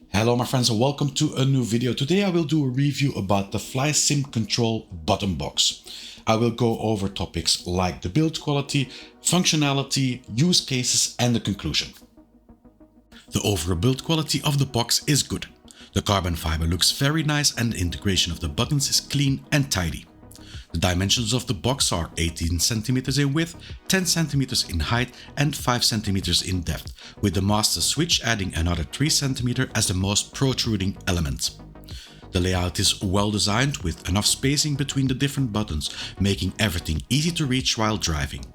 Hello my friends and welcome to a new video. Today I will do a review about the FlySim Control button box. I will go over topics like the build quality, functionality, use cases and the conclusion. The overall build quality of the box is good. The carbon fiber looks very nice and the integration of the buttons is clean and tidy. The dimensions of the box are 18 cm in width, 10 cm in height and 5 cm in depth, with the master switch adding another 3 cm as the most protruding element. The layout is well designed with enough spacing between the different buttons, making everything easy to reach while driving.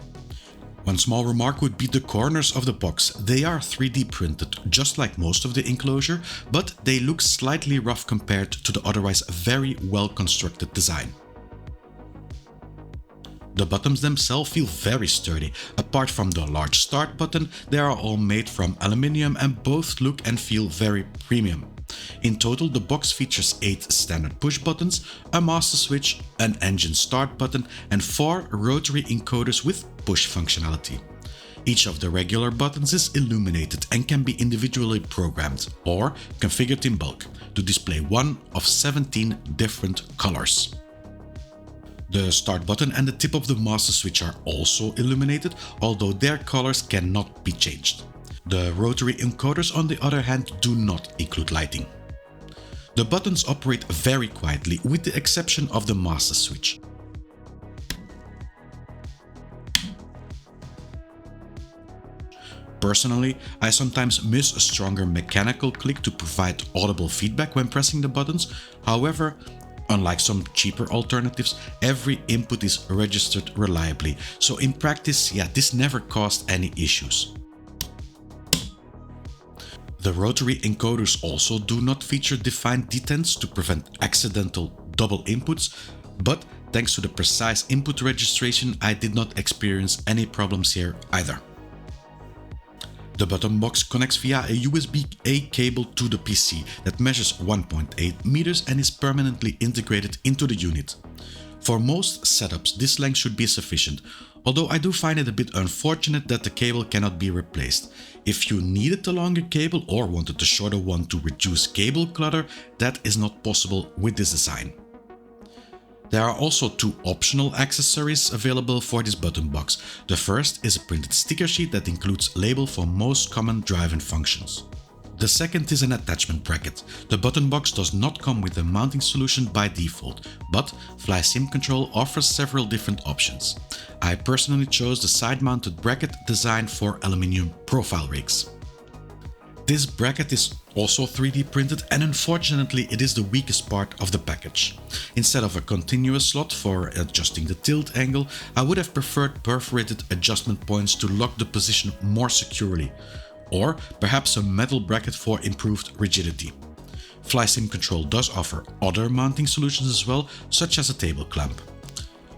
One small remark would be the corners of the box. They are 3D printed, just like most of the enclosure, but they look slightly rough compared to the otherwise very well constructed design. The buttons themselves feel very sturdy. Apart from the large start button, they are all made from aluminium and both look and feel very premium. In total, the box features 8 standard push buttons, a master switch, an engine start button and 4 rotary encoders with push functionality. Each of the regular buttons is illuminated and can be individually programmed or configured in bulk to display one of 17 different colors. The start button and the tip of the master switch are also illuminated, although their colors cannot be changed. The rotary encoders on the other hand do not include lighting. The buttons operate very quietly with the exception of the master switch. Personally, I sometimes miss a stronger mechanical click to provide audible feedback when pressing the buttons. However, unlike some cheaper alternatives, every input is registered reliably, so in practice, this never caused any issues. The rotary encoders also do not feature defined detents to prevent accidental double inputs, but thanks to the precise input registration, I did not experience any problems here either. The button box connects via a USB-A cable to the PC that measures 1.8 meters and is permanently integrated into the unit. For most setups, this length should be sufficient, although I do find it a bit unfortunate that the cable cannot be replaced. If you needed a longer cable or wanted a shorter one to reduce cable clutter, that is not possible with this design. There are also 2 optional accessories available for this button box. The first is a printed sticker sheet that includes label for most common driving functions. The second is an attachment bracket. The button box does not come with a mounting solution by default, but FlySim Control offers several different options. I personally chose the side-mounted bracket designed for aluminium profile rigs. This bracket is also 3D printed and unfortunately it is the weakest part of the package. Instead of a continuous slot for adjusting the tilt angle, I would have preferred perforated adjustment points to lock the position more securely, or perhaps a metal bracket for improved rigidity. FlySim Control does offer other mounting solutions as well, such as a table clamp.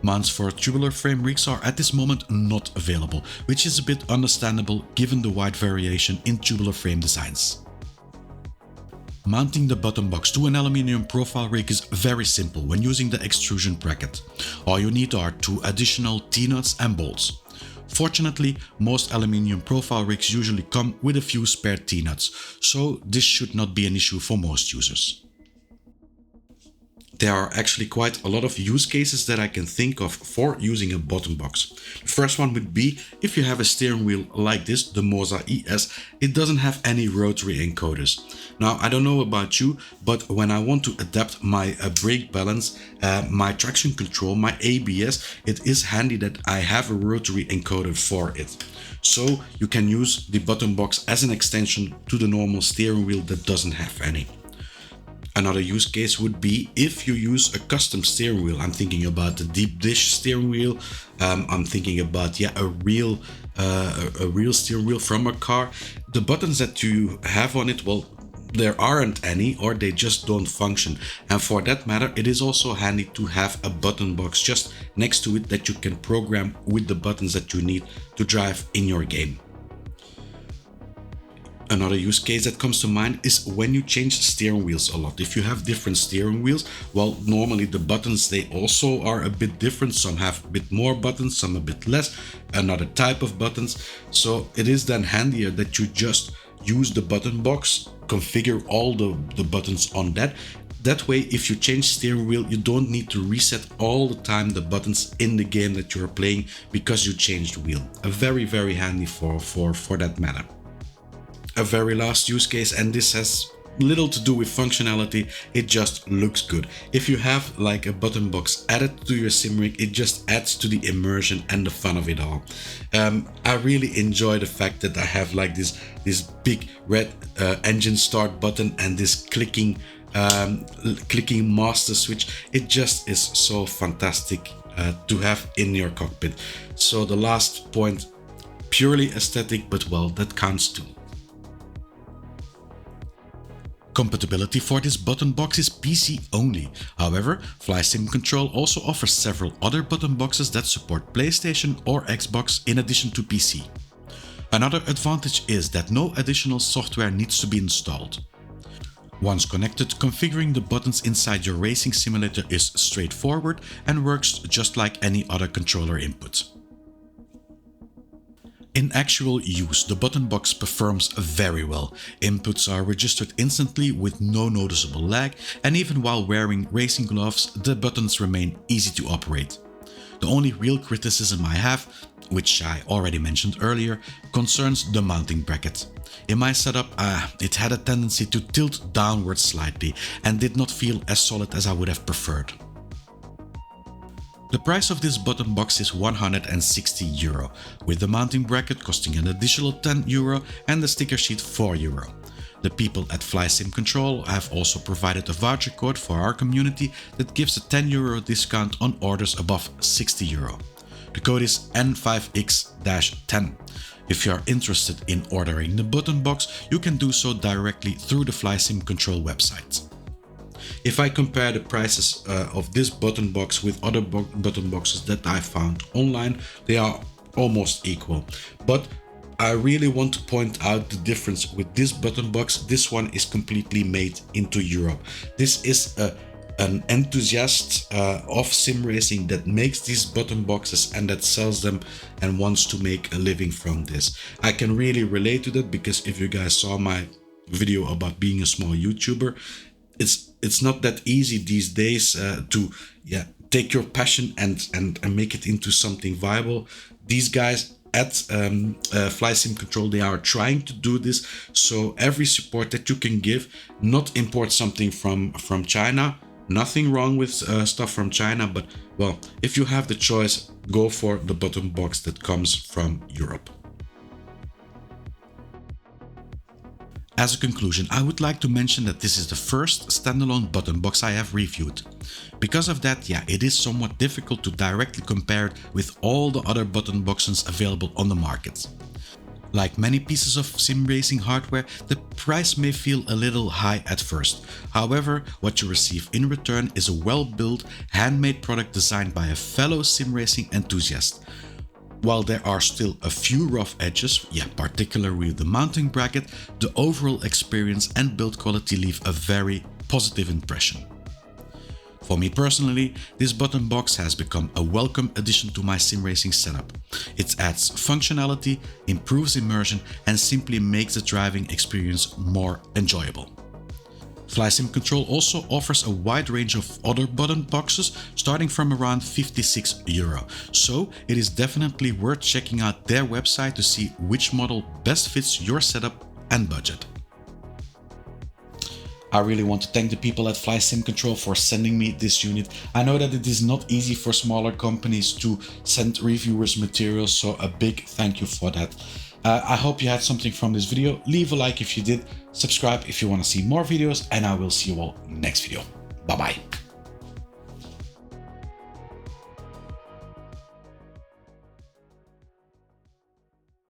Mounts for tubular frame rigs are at this moment not available, which is a bit understandable given the wide variation in tubular frame designs. Mounting the button box to an aluminium profile rig is very simple when using the extrusion bracket. All you need are 2 additional T-nuts and bolts. Fortunately, most aluminium profile rigs usually come with a few spare T-nuts, so this should not be an issue for most users. There are actually quite a lot of use cases that I can think of for using a button box. The first one would be if you have a steering wheel like this, the Moza ES, it doesn't have any rotary encoders. Now I don't know about you, but when I want to adapt my brake balance, my traction control, my ABS, it is handy that I have a rotary encoder for it. So you can use the button box as an extension to the normal steering wheel that doesn't have any. Another use case would be if you use a custom steering wheel. I'm thinking about the deep dish steering wheel. I'm thinking about a real steering wheel from a car. The buttons that you have on it, well, there aren't any or they just don't function. And for that matter, it is also handy to have a button box just next to it that you can program with the buttons that you need to drive in your game. Another use case that comes to mind is when you change steering wheels a lot. If you have different steering wheels, well, normally the buttons, they also are a bit different. Some have a bit more buttons, some a bit less, another type of buttons. So it is then handier that you just use the button box, configure all the buttons on that. That way, if you change steering wheel, you don't need to reset all the time the buttons in the game that you're playing because you changed wheel. A very, very handy for that matter. A very last use case, and this has little to do with functionality, it just looks good. If you have like a button box added to your sim rig, it just adds to the immersion and the fun of it all. I really enjoy the fact that I have like this big red engine start button and this clicking master switch. It just is so fantastic to have in your cockpit. So the last point, purely aesthetic, but well, that counts too. Compatibility for this button box is PC only. However, Fly Sim Control also offers several other button boxes that support PlayStation or Xbox in addition to PC. Another advantage is that no additional software needs to be installed. Once connected, configuring the buttons inside your racing simulator is straightforward and works just like any other controller input. In actual use, the button box performs very well. Inputs are registered instantly with no noticeable lag, and even while wearing racing gloves, the buttons remain easy to operate. The only real criticism I have, which I already mentioned earlier, concerns the mounting bracket. In my setup, it had a tendency to tilt downwards slightly and did not feel as solid as I would have preferred. The price of this button box is €160, with the mounting bracket costing an additional €10 and the sticker sheet €4. The people at Fly Sim Control have also provided a voucher code for our community that gives a €10 discount on orders above €60. The code is N5X-10. If you are interested in ordering the button box, you can do so directly through the Fly Sim Control website. If I compare the prices of this button box with other button boxes that I found online, they are almost equal. But I really want to point out the difference with this button box. This one is completely made into Europe. This is an enthusiast of sim racing that makes these button boxes and that sells them and wants to make a living from this. I can really relate to that because if you guys saw my video about being a small YouTuber, it's not that easy these days to take your passion and make it into something viable. These guys at Fly Sim Control, they are trying to do this. So every support that you can give, not import something from China. Nothing wrong with stuff from China, but well, if you have the choice, go for the button box that comes from Europe. As a conclusion, I would like to mention that this is the first standalone button box I have reviewed. Because of that, it is somewhat difficult to directly compare it with all the other button boxes available on the market. Like many pieces of sim racing hardware, the price may feel a little high at first. However, what you receive in return is a well-built, handmade product designed by a fellow sim racing enthusiast. While there are still a few rough edges, particularly with the mounting bracket, the overall experience and build quality leave a very positive impression. For me personally, this button box has become a welcome addition to my sim racing setup. It adds functionality, improves immersion, and simply makes the driving experience more enjoyable. Fly Sim Control also offers a wide range of other button boxes starting from around €56, so it is definitely worth checking out their website to see which model best fits your setup and budget. I really want to thank the people at Fly Sim Control for sending me this unit. I know that it is not easy for smaller companies to send reviewers materials, so a big thank you for that. I hope you had something from this video. Leave a like if you did, subscribe if you want to see more videos, and I will see you all next video. Bye bye.